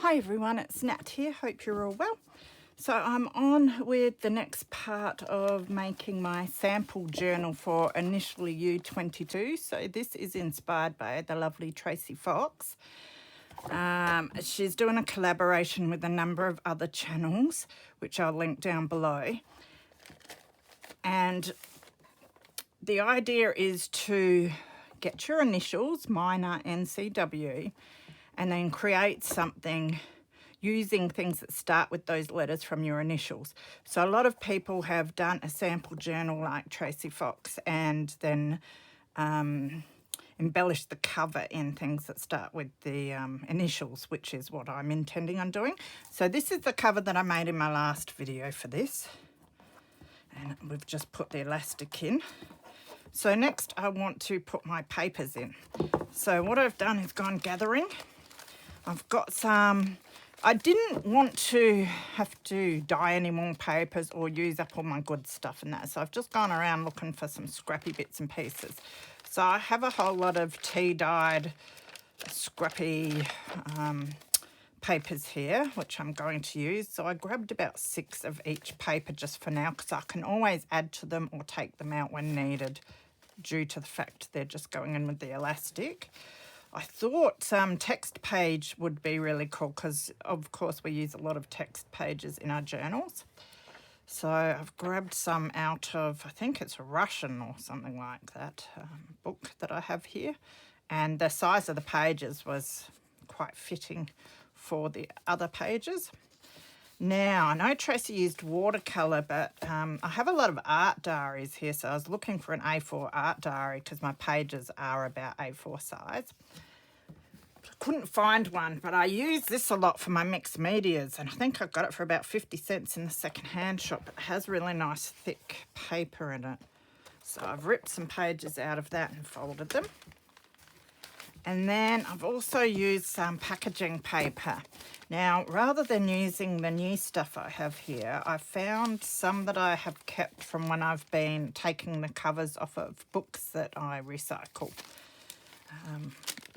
Hi everyone, it's Nat here. Hope you're all well. So I'm on with the next part of making my sample journal for Initially U22. So this is inspired by the lovely Tracy Fox. She's doing a collaboration with a number of other channels, which I'll link down below. And the idea is to get your initials, mine are NCW, and then create something using things that start with those letters from your initials. So a lot of people have done a sample journal like Tracy Fox and then embellished the cover in things that start with the initials, which is what I'm intending on doing. So this is the cover that I made in my last video for this. And we've just put the elastic in. So next I want to put my papers in. So what I've done is gone gathering. I've got some, I didn't want to have to dye any more papers or use up all my good stuff and that. So I've just gone around looking for some scrappy bits and pieces. So I have a whole lot of tea dyed scrappy papers here, which I'm going to use. So I grabbed about 6 of each paper just for now, because I can always add to them or take them out when needed due to the fact they're just going in with the elastic. I thought text page would be really cool because, of course, we use a lot of text pages in our journals. So I've grabbed some out of, I think it's a Russian or something like that, book that I have here. And the size of the pages was quite fitting for the other pages. Now, I know Tracy used watercolour, but I have a lot of art diaries here. So I was looking for an A4 art diary because my pages are about A4 size. Couldn't find one, but I use this a lot for my mixed medias, and I think I got it for about 50 cents in the second-hand shop. It has really nice thick paper in it. So I've ripped some pages out of that and folded them. And then I've also used some packaging paper. Now, rather than using the new stuff I have here, I found some that I have kept from when I've been taking the covers off of books that I recycle.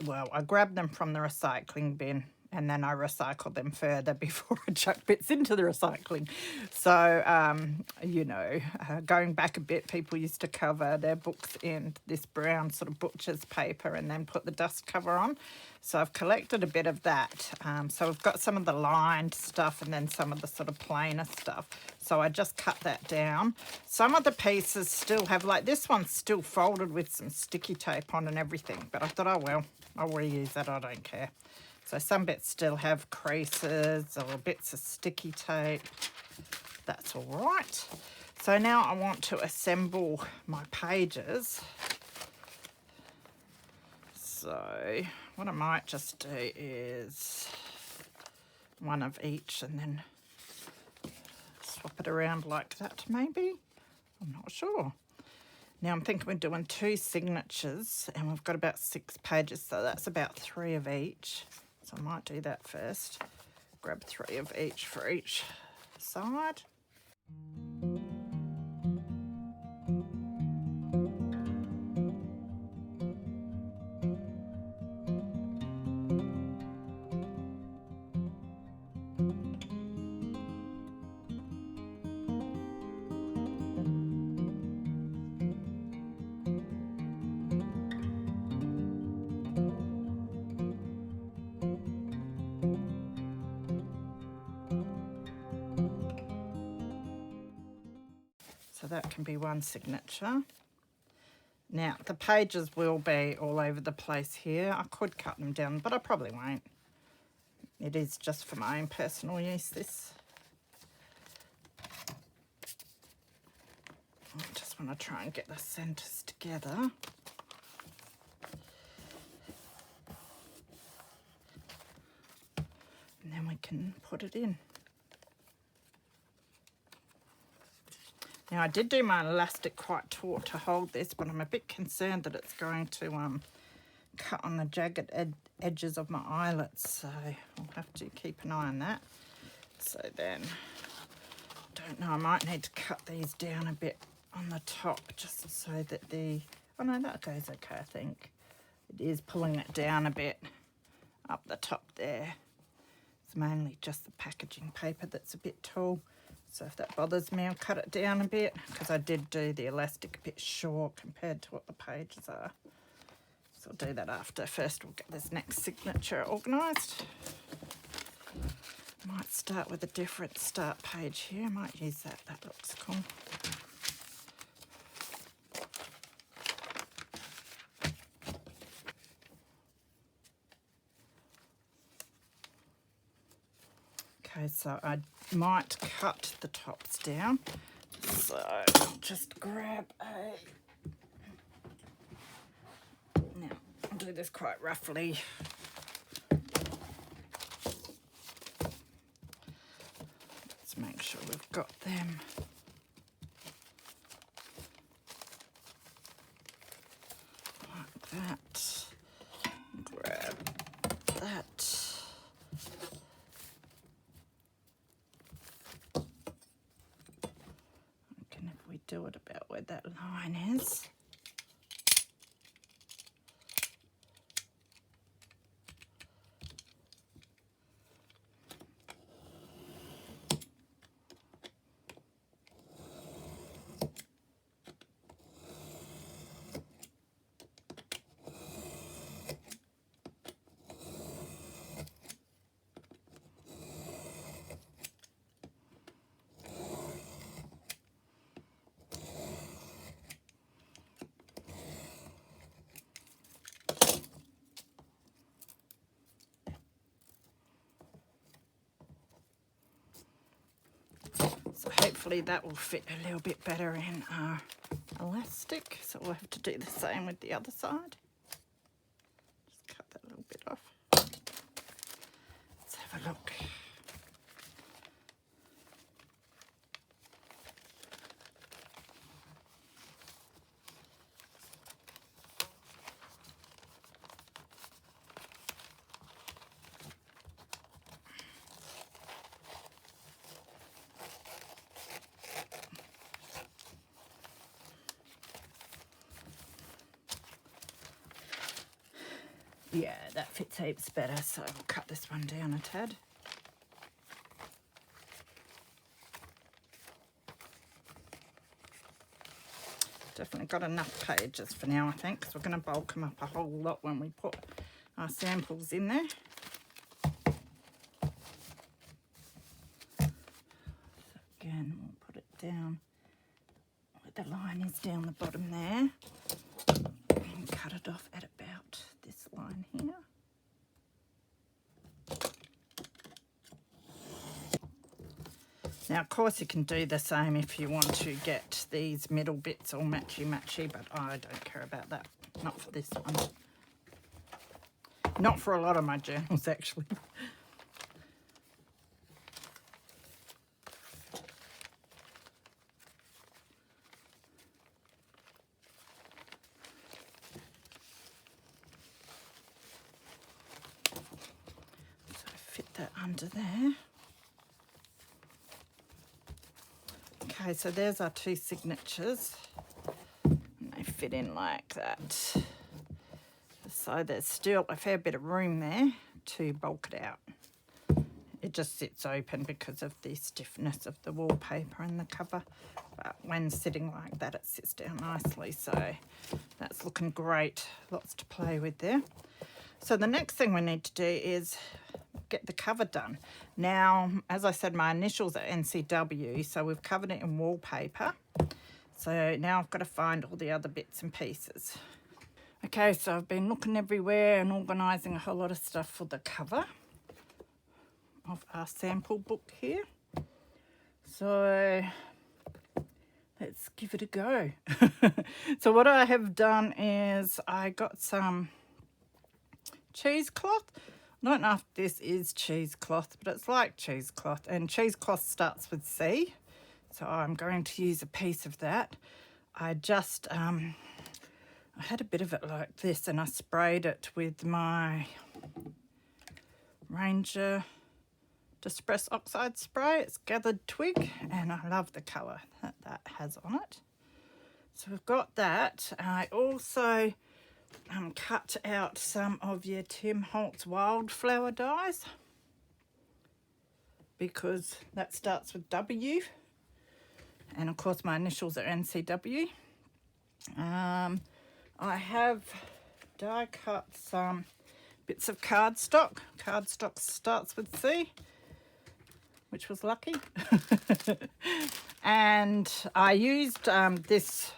Well, I grabbed them from the recycling bin and then I recycle them further before I chuck bits into the recycling. So, you know, going back a bit, people used to cover their books in this brown sort of butcher's paper and then put the dust cover on. So I've collected a bit of that. So I've got some of the lined stuff and then some of the sort of plainer stuff. So I just cut that down. Some of the pieces still have, like this one's still folded with some sticky tape on and everything. But I thought, oh well, I'll reuse that, I don't care. So some bits still have creases or bits of sticky tape. That's all right. So now I want to assemble my pages. So what I might just do is one of each and then swap it around like that maybe. I'm not sure. Now I'm thinking we're doing 2 signatures and we've got about 6 pages, so that's about 3 of each. So I might do that first. Grab 3 of each for each side. So that can be one signature. Now, the pages will be all over the place here. I could cut them down, but I probably won't. It is just for my own personal use, this. I just want to try and get the centres together. And then we can put it in. Now I did do my elastic quite taut to hold this, but I'm a bit concerned that it's going to cut on the jagged edges of my eyelets, so I'll have to keep an eye on that. So then, don't know, I might need to cut these down a bit on the top just so that the, oh no, that goes okay, I think. It is pulling it down a bit up the top there. It's mainly just the packaging paper that's a bit tall. So if that bothers me, I'll cut it down a bit, because I did do the elastic a bit short compared to what the pages are. So I'll do that after. First we'll get this next signature organised. Might start with a different start page here. I might use that. That looks cool. Okay, so I might cut the tops down. So I'll just grab a... Now, I'll do this quite roughly. Let's make sure we've got them. Like that. Grab that. Do it about where that line is. So hopefully that will fit a little bit better in our elastic. So we'll have to do the same with the other side. Just cut that little bit off. Let's have a look. Yeah, that fits heaps better, so I'll cut this one down a tad. Definitely got enough pages for now, I think, because we're going to bulk them up a whole lot when we put our samples in there. So again, we'll put it down where the line is down the bottom there, and cut it off at about this line here. Now, of course, you can do the same if you want to get these middle bits all matchy-matchy, but I don't care about that. Not for this one. Not for a lot of my journals, actually. So fit that under there. Okay, so there's our two signatures. And they fit in like that. So there's still a fair bit of room there to bulk it out. It just sits open because of the stiffness of the wallpaper and the cover. But when sitting like that, it sits down nicely. So that's looking great. Lots to play with there. So the next thing we need to do is get the cover done. Now, as I said, my initials are NCW, so we've covered it in wallpaper. So now I've got to find all the other bits and pieces. Okay, so I've been looking everywhere and organising a whole lot of stuff for the cover of our sample book here. So let's give it a go. So what I have done is I got some cheesecloth. I don't know if this is cheesecloth, but it's like cheesecloth, and cheesecloth starts with C, so I'm going to use a piece of that. I just I had a bit of it like this, and I sprayed it with my Ranger Distress Oxide spray. It's gathered twig, and I love the colour that that has on it. So we've got that. I also cut out some of your Tim Holtz wildflower dies. because that starts with W, and of course my initials are NCW. I have die cut some bits of cardstock. Cardstock starts with C, which was lucky. And I used this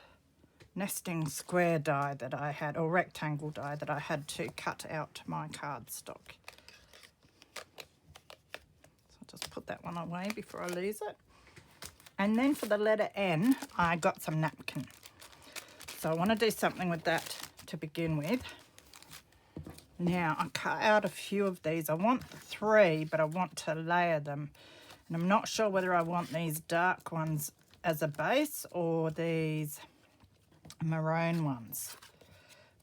nesting square die that I had, or rectangle die that I had to cut out my cardstock. So I'll just put that one away before I lose it. And then for the letter N, I got some napkin. So I want to do something with that to begin with. Now I cut out a few of these. I want 3, but I want to layer them. And I'm not sure whether I want these dark ones as a base or these maroon ones.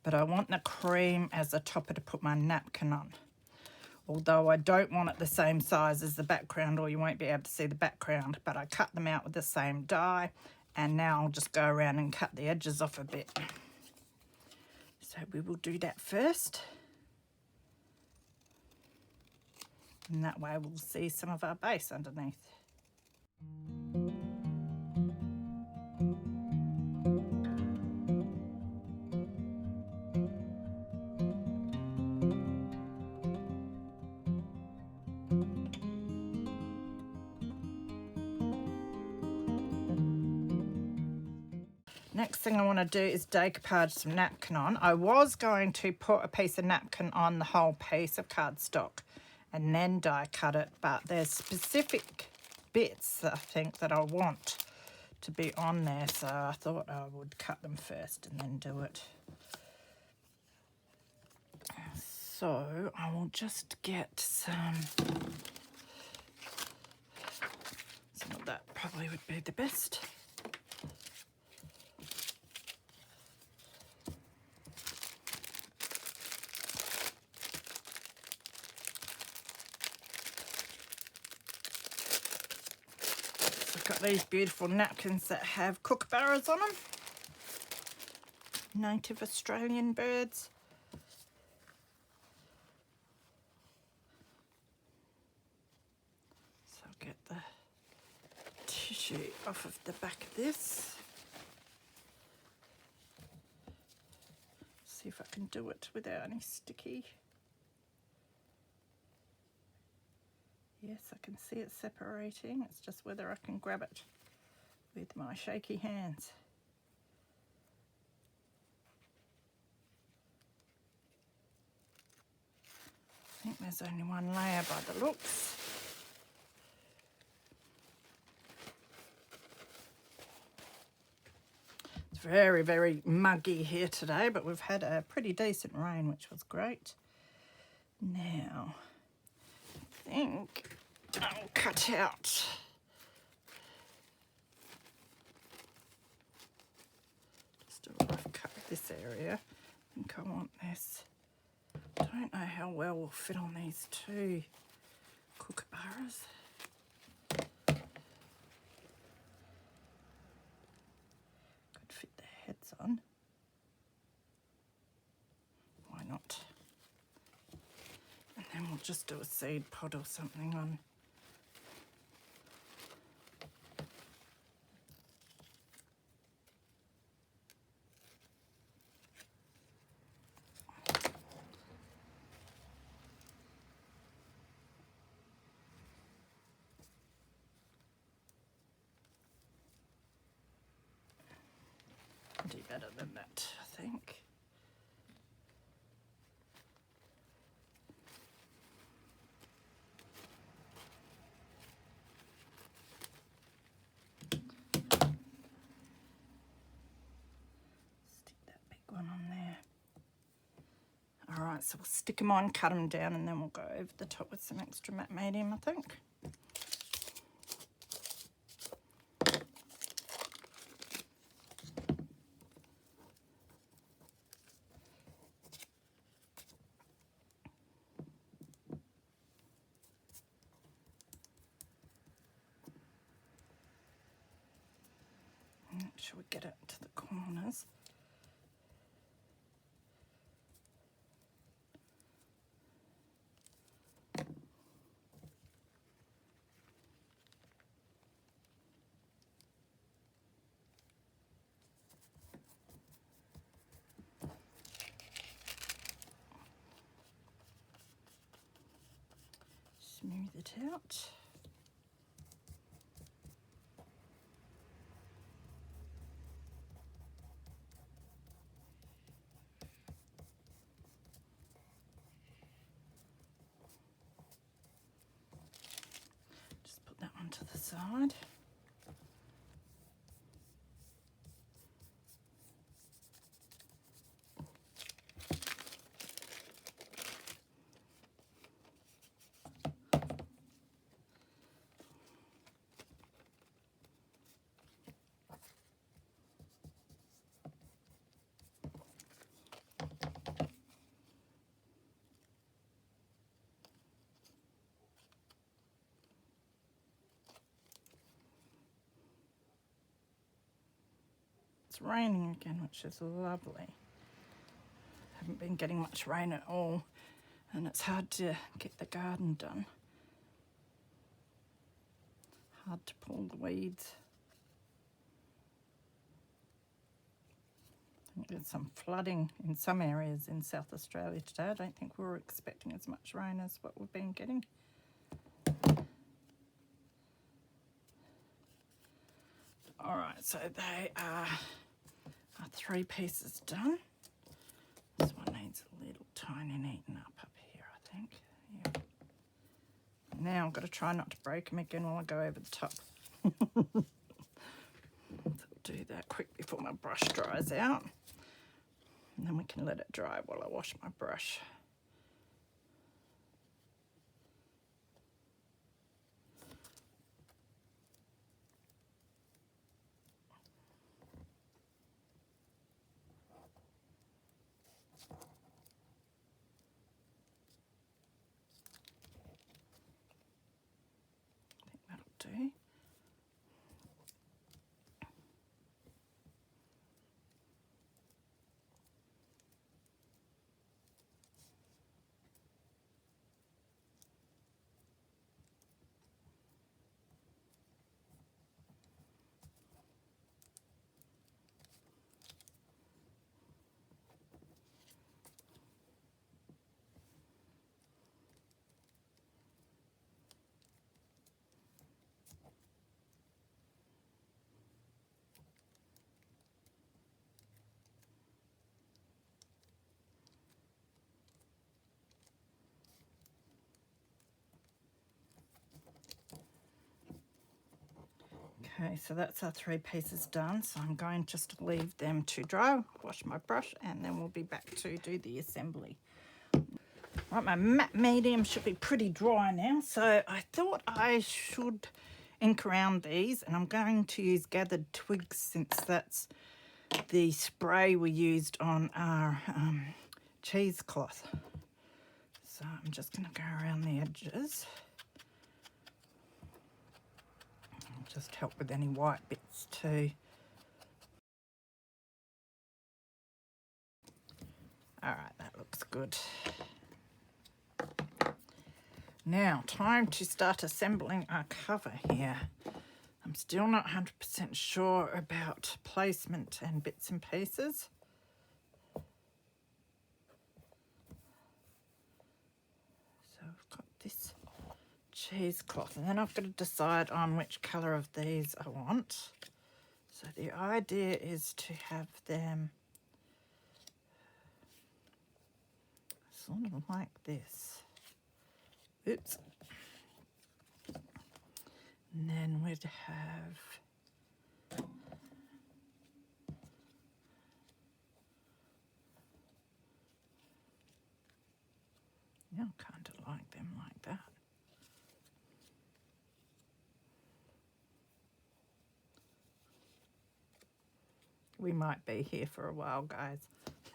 But I want the cream as a topper to put my napkin on. Although I don't want it the same size as the background, or you won't be able to see the background. But I cut them out with the same die. And now I'll just go around and cut the edges off a bit. So we will do that first. And that way we'll see some of our base underneath. Next thing I want to do is decoupage some napkin on. I was going to put a piece of napkin on the whole piece of cardstock and then die cut it, but there's specific bits that I think that I want to be on there, so I thought I would cut them first and then do it. So I will just get some of that, probably would be the best. Got these beautiful napkins that have kookaburras on them, native Australian birds. So I'll get the tissue off of the back of this. See if I can do it without any sticky. Yes, I can see it separating. It's just whether I can grab it with my shaky hands. I think there's only one layer by the looks. It's very, very muggy here today, but we've had a pretty decent rain, which was great. Now, I think I'll cut out just a rough cut of this area. I think I want this. I don't know how well will fit on these 2 kookaburras. Could fit their heads on. Why not? And then we'll just do a seed pod or something on. Do better than that, I think. Alright, so we'll stick them on, cut them down, and then we'll go over the top with some extra matte medium, I think. Make sure we get it to the corners. smooth it out. Just put that one to the side. It's raining again, which is lovely. Haven't been getting much rain at all, and it's hard to get the garden done. Hard to pull the weeds. I think there's some flooding in some areas in South Australia today. I don't think we were expecting as much rain as what we've been getting. All right, so they are 3 pieces done. This one needs a little tiny neaten up here, I think. Yeah. Now I've got to try not to break them again while I go over the top. So I'll do that quick before my brush dries out. And then we can let it dry while I wash my brush. Do. Okay, so that's our 3 pieces done. So I'm going just to leave them to dry, wash my brush, and then we'll be back to do the assembly. Right, my matte medium should be pretty dry now. So I thought I should ink around these, and I'm going to use gathered twigs since that's the spray we used on our cheesecloth. So I'm just going to go around the edges. Just help with any white bits too. All right, that looks good. Now, time to start assembling our cover here. I'm still not 100% sure about placement and bits and pieces. So I've got this cheesecloth, and then I've got to decide on which colour of these I want. So the idea is to have them sort of like this. Oops. And then we'd have yeah, kind of like them like that. We might be here for a while, guys.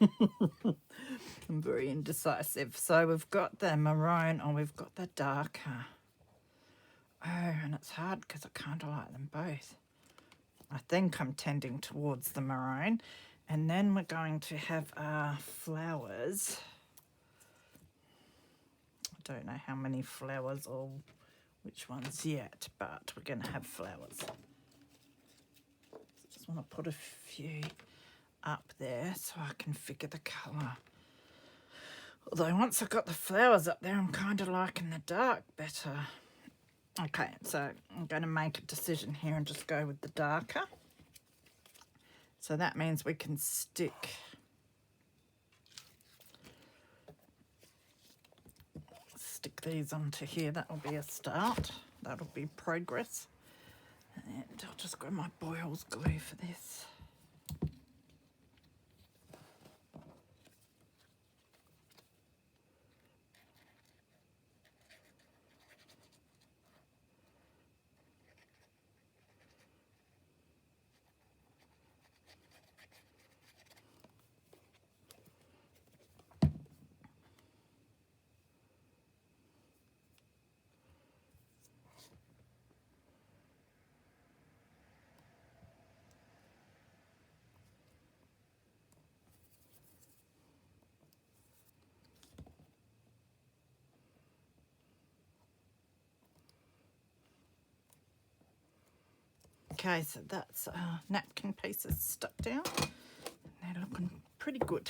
I'm very indecisive. So we've got the maroon or we've got the darker. Oh, and it's hard because I kind of like them both. I think I'm tending towards the maroon. And then we're going to have our flowers. I don't know how many flowers or which ones yet, but we're going to have flowers. Just want to put a few up there so I can figure the colour Although once I've got the flowers up there, I'm kind of liking the dark better. Okay, so I'm going to make a decision here and just go with the darker. So that means we can stick these onto here. That will be a start. That'll be progress. And I'll just grab my Boyle's glue for this. Okay, so that's napkin pieces stuck down. They're looking pretty good.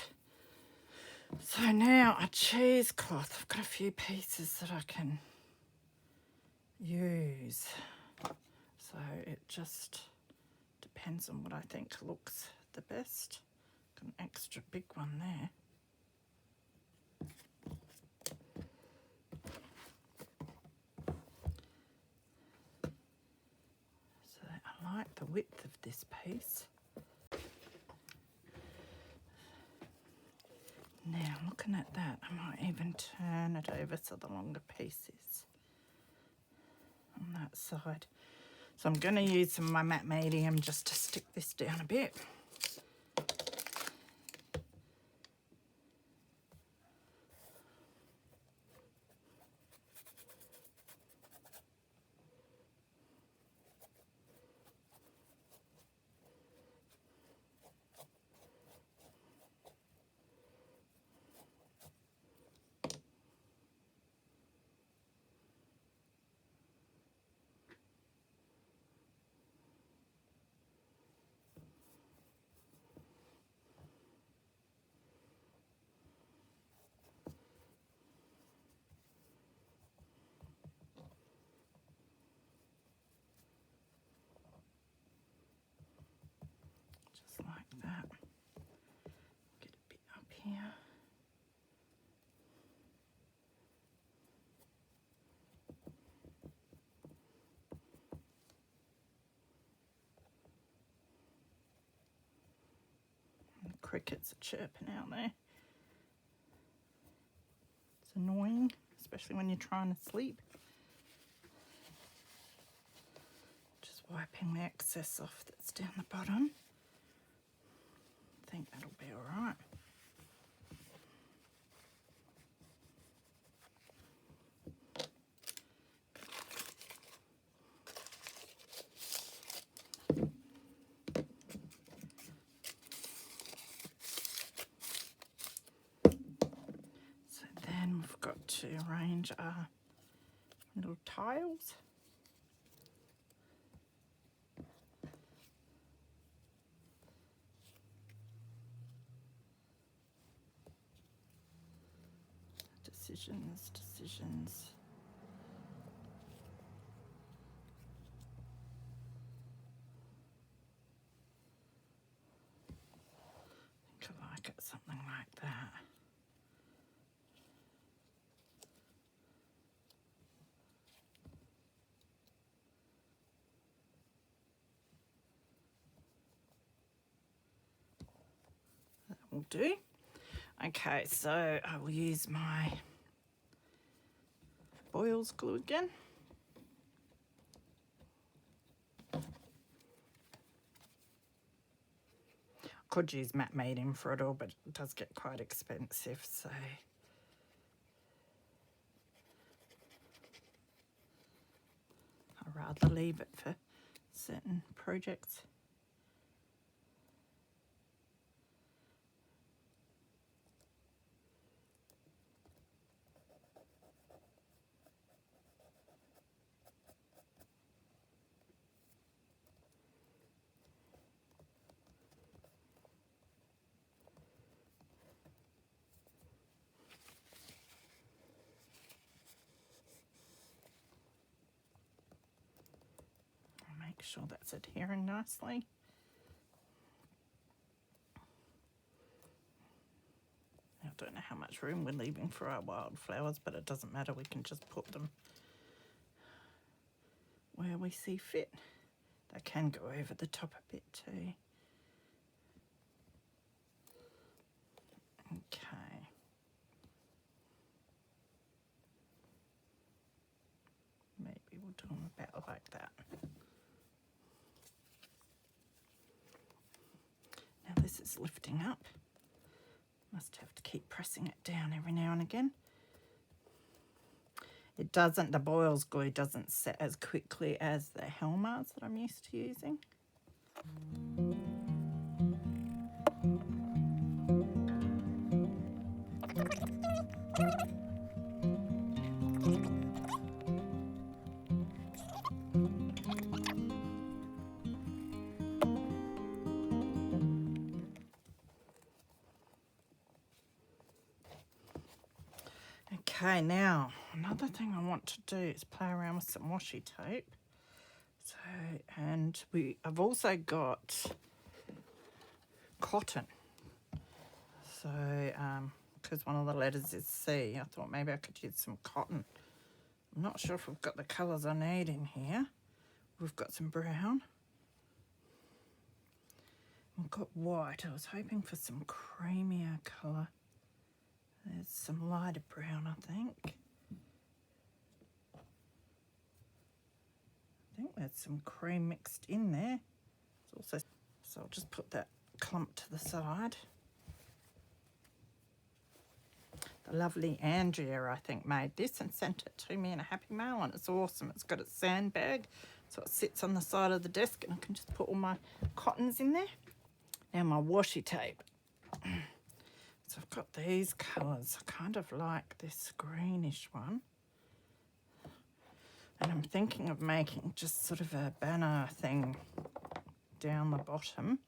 So now a cheesecloth. I've got a few pieces that I can use. So it just depends on what I think looks the best. Got an extra big one there. So I like the width of this piece. Now looking at that, I might even turn it over so the longer piece is on that side. So I'm going to use some of my matte medium just to stick this down a bit. Just like that. Get a bit up here. And the crickets are chirping out there. It's annoying, especially when you're trying to sleep. Just wiping the excess off that's down the bottom. I think that'll be all right. So then we've got to arrange our little tiles. Decisions. I think I like it something like that. That will do. Okay, so I will use my Boyle's glue again. Could use matte medium for it all, but it does get quite expensive, so I'd rather leave it for certain projects. sure that's adhering nicely. I don't know how much room we're leaving for our wildflowers, but it doesn't matter. We can just put them where we see fit. They can go over the top a bit too. Okay. Maybe we'll do them about like that. Now this is lifting up. Must have to keep pressing it down every now and again. It doesn't, the Boyle's glue doesn't set as quickly as the Helmars that I'm used to using. Okay, now another thing I want to do is play around with some washi tape. So, and I've also got cotton. So, because one of the letters is C, I thought maybe I could use some cotton. I'm not sure if we've got the colours I need in here. We've got some brown. We've got white. I was hoping for some creamier colour. There's some lighter brown, I think. I think there's some cream mixed in there. It's also, so I'll just put that clump to the side. The lovely Andrea, I think, made this and sent it to me in a happy mail, and it's awesome. It's got a sandbag, so it sits on the side of the desk, and I can just put all my cottons in there. Now my washi tape. So I've got these colours. I kind of like this greenish one. And I'm thinking of making just sort of a banner thing down the bottom.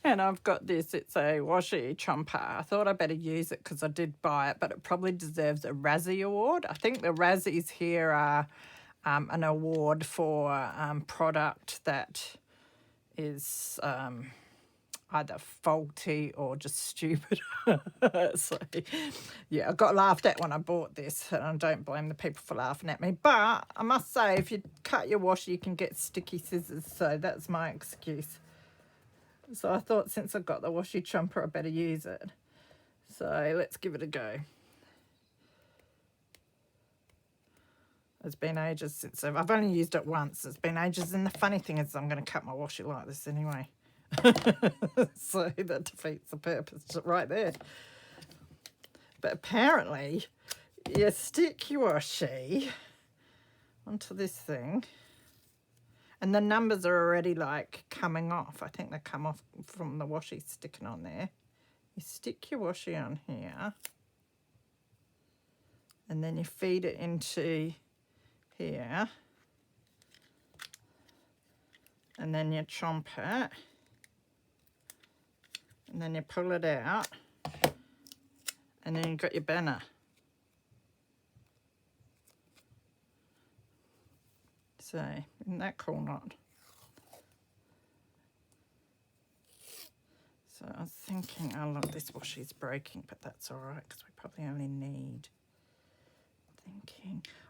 And I've got this, it's a washi chomper. I thought I'd better use it because I did buy it, but it probably deserves a Razzie award. I think the Razzies here are an award for product that is either faulty or just stupid. So, yeah, I got laughed at when I bought this, and I don't blame the people for laughing at me. But I must say, if you cut your washi, you can get sticky scissors, so that's my excuse. So I thought since I've got the washi chomper, I better use it. So let's give it a go. It's been ages since I've only used it once. It's been ages, and the funny thing is I'm going to cut my washi like this anyway. So that defeats the purpose right there. But apparently you stick your washi onto this thing, and the numbers are already like coming off. I think they come off from the washi sticking on there. You stick your washi on here, and then you feed it into here, and then you chomp it, and then you pull it out, and then you've got your banner. So, isn't that cool, not? So I was thinking, oh look, this washi's breaking, but that's all right because we probably only need,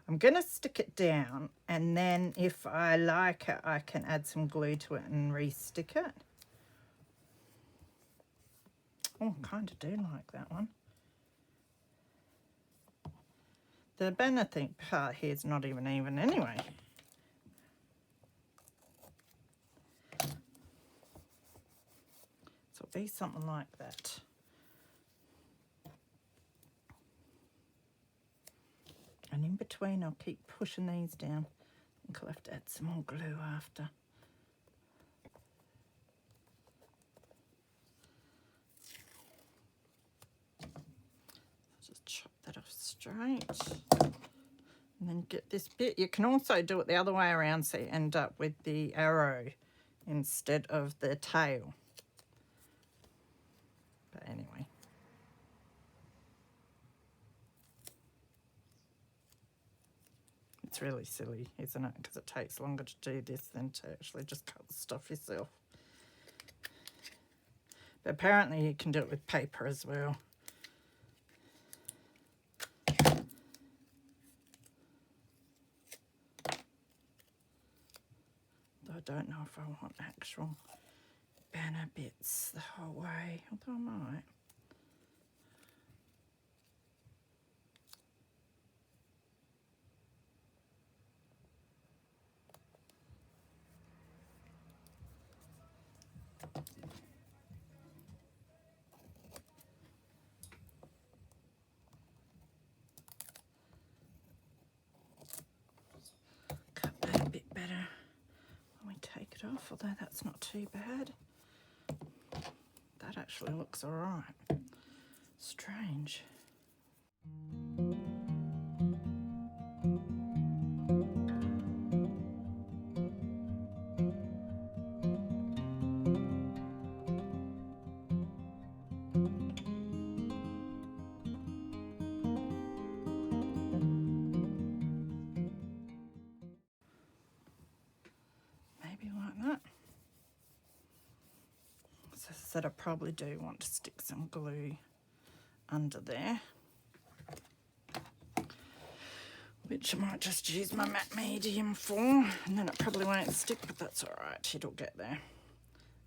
I'm going to stick it down, and then if I like it, I can add some glue to it and re-stick it. Oh, I kind of do like that one. The banner thing part here is not even anyway. So it'll be something like that. And in between, I'll keep pushing these down. I think I'll have to add some more glue after. Just chop that off straight. And then get this bit. You can also do it the other way around, so you end up with the arrow instead of the tail. But anyway. It's really silly, isn't it? Because it takes longer to do this than to actually just cut the stuff yourself. But apparently you can do it with paper as well. Though I don't know if I want actual banner bits the whole way, although I might. Cut that a bit better when we take it off, although that's not too bad. That actually looks all right. Strange. Maybe like that. So I said I probably do want to stick some glue under there, which I might just use my matte medium for, and then it probably won't stick, but that's all right, it'll get there.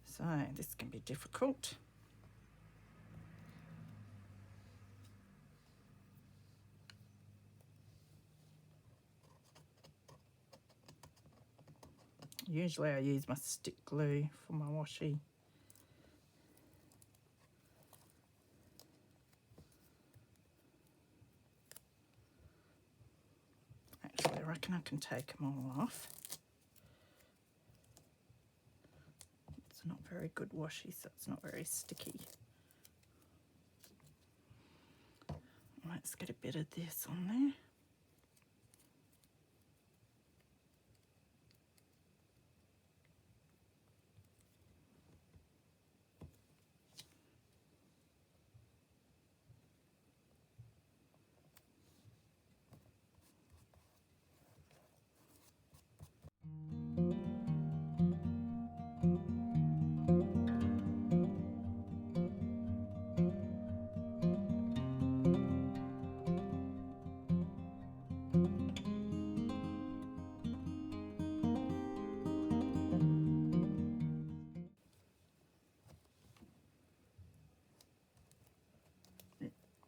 So this can be difficult. Usually I use my stick glue for my washi. Actually, I reckon I can take them all off. It's not very good washi, so it's not very sticky. Let's get a bit of this on there.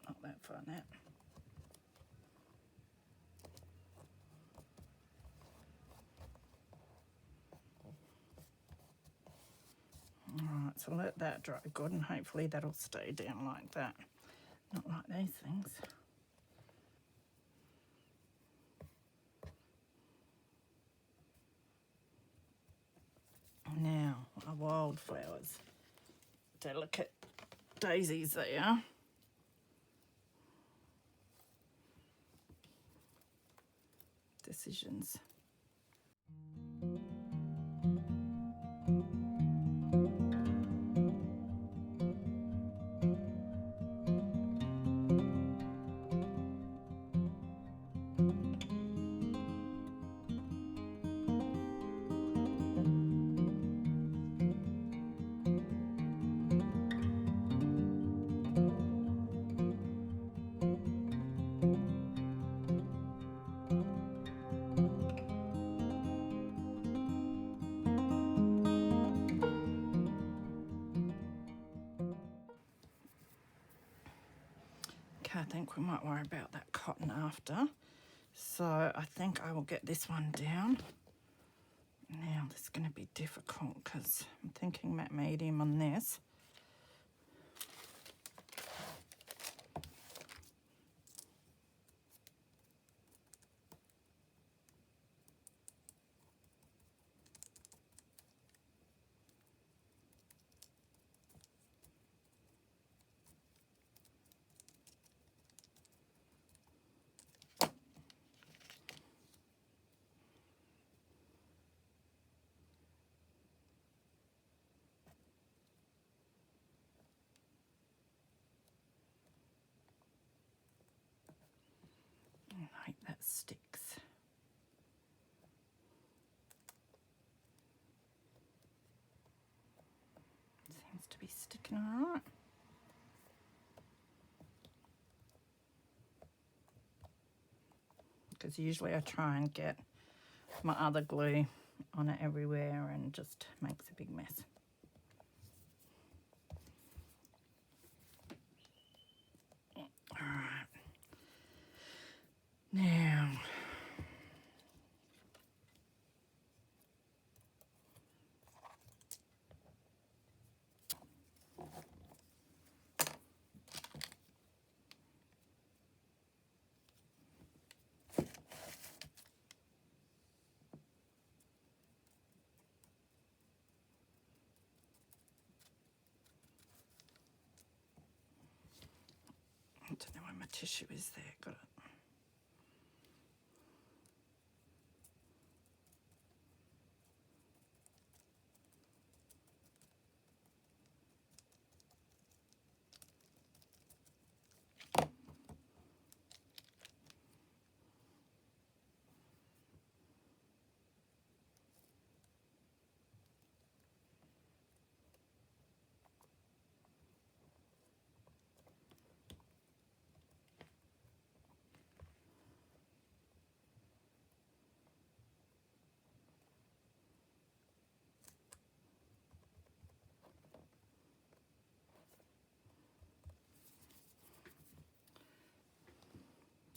Not that far now. Alright, so let that dry good and hopefully that'll stay down like that. Not like these things. Now, our wildflowers. Delicate daisies they are. Decisions. Okay, I think we might worry about that cotton after. So I think I will get this one down. Now this is going to be difficult because I'm thinking matte medium on this. I hope that sticks. be sticking all right. Because usually I try and get my other glue on it everywhere and just makes a big mess. All right. Now, I don't know where my tissue is there, got it.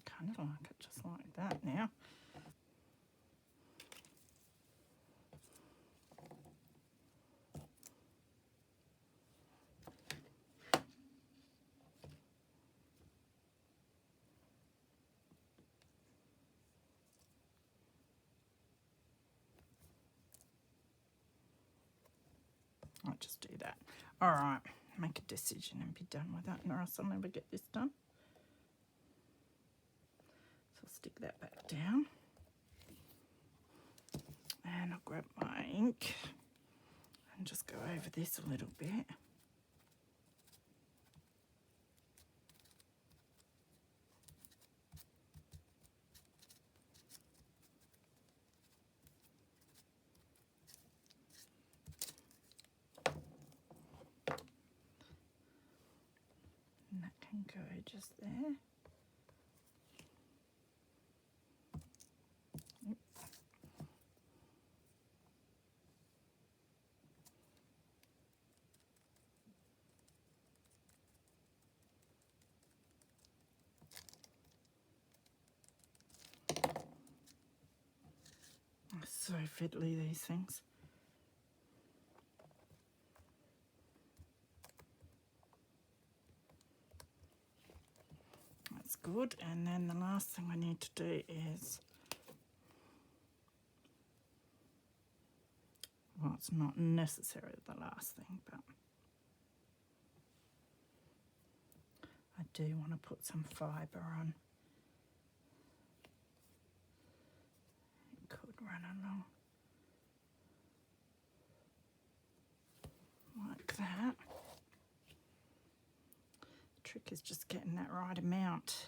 Kind of like it just like that now. I'll just do that. All right, make a decision and be done with that, or else I'll never get this done. So I'll stick that back down. And I'll grab my ink and just go over this a little bit. And that can go just there. Yep. So fiddly, these things. That's good. And then the last thing I need to do is, well, it's not necessarily the last thing, but I do want to put some fibre on. It could run along like that. The trick is just getting that right amount.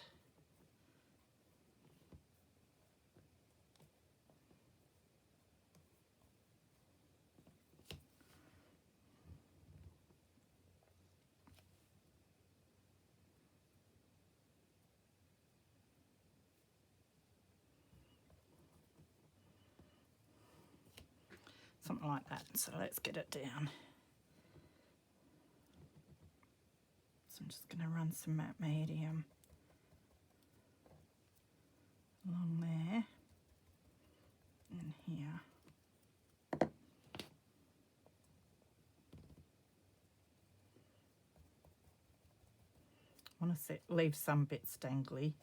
Something like that. So let's get it down. So I'm just going to run some matte medium along there and here. I want to leave some bits dangly.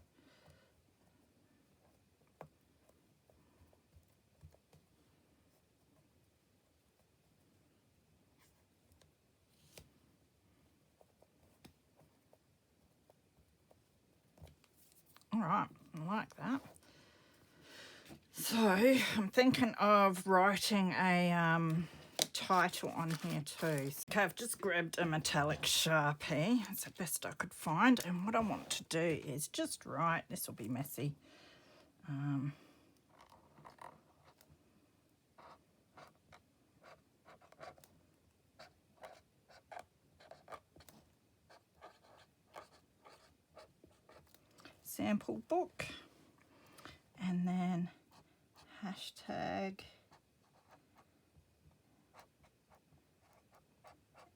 All right, I like that. So I'm thinking of writing a title on here too. Okay, I've just grabbed a metallic Sharpie. It's the best I could find. And what I want to do is just write, this will be messy. sample book, and then hashtag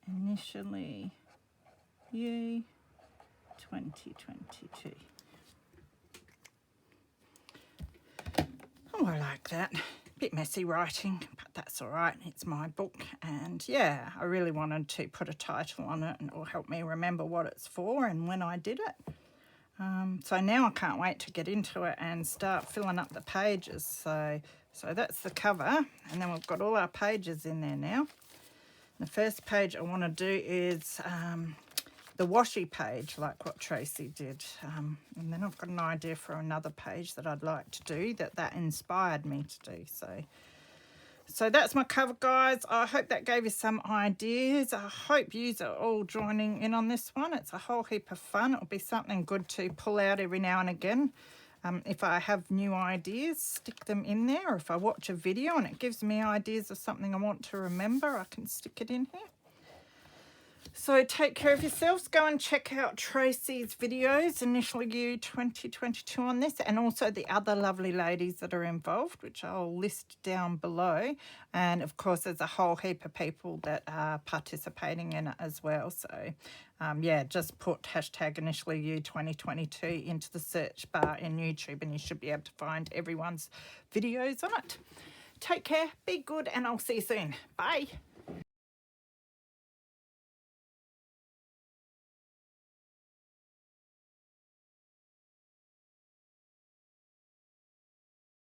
initially you 2022. Oh, I like that. Bit messy writing, but that's all right. It's my book, and yeah, I really wanted to put a title on it and it will help me remember what it's for and when I did it. So now I can't wait to get into it and start filling up the pages. So that's the cover, and then we've got all our pages in there now. The first page I want to do is the washi page, like what Tracy did. And then I've got an idea for another page that I'd like to do that inspired me to do. So that's my cover, guys. I hope that gave you some ideas. I hope you are all joining in on this one. It's a whole heap of fun. It'll be something good to pull out every now and again. If I have new ideas, stick them in there. Or if I watch a video and it gives me ideas of something I want to remember, I can stick it in here. So take care of yourselves. Go and check out Tracy's videos, Initially You 2022 on this, and also the other lovely ladies that are involved, which I'll list down below. And of course, there's a whole heap of people that are participating in it as well. So yeah, just put hashtag Initially You 2022 into the search bar in YouTube and you should be able to find everyone's videos on it. Take care, be good, and I'll see you soon. Bye.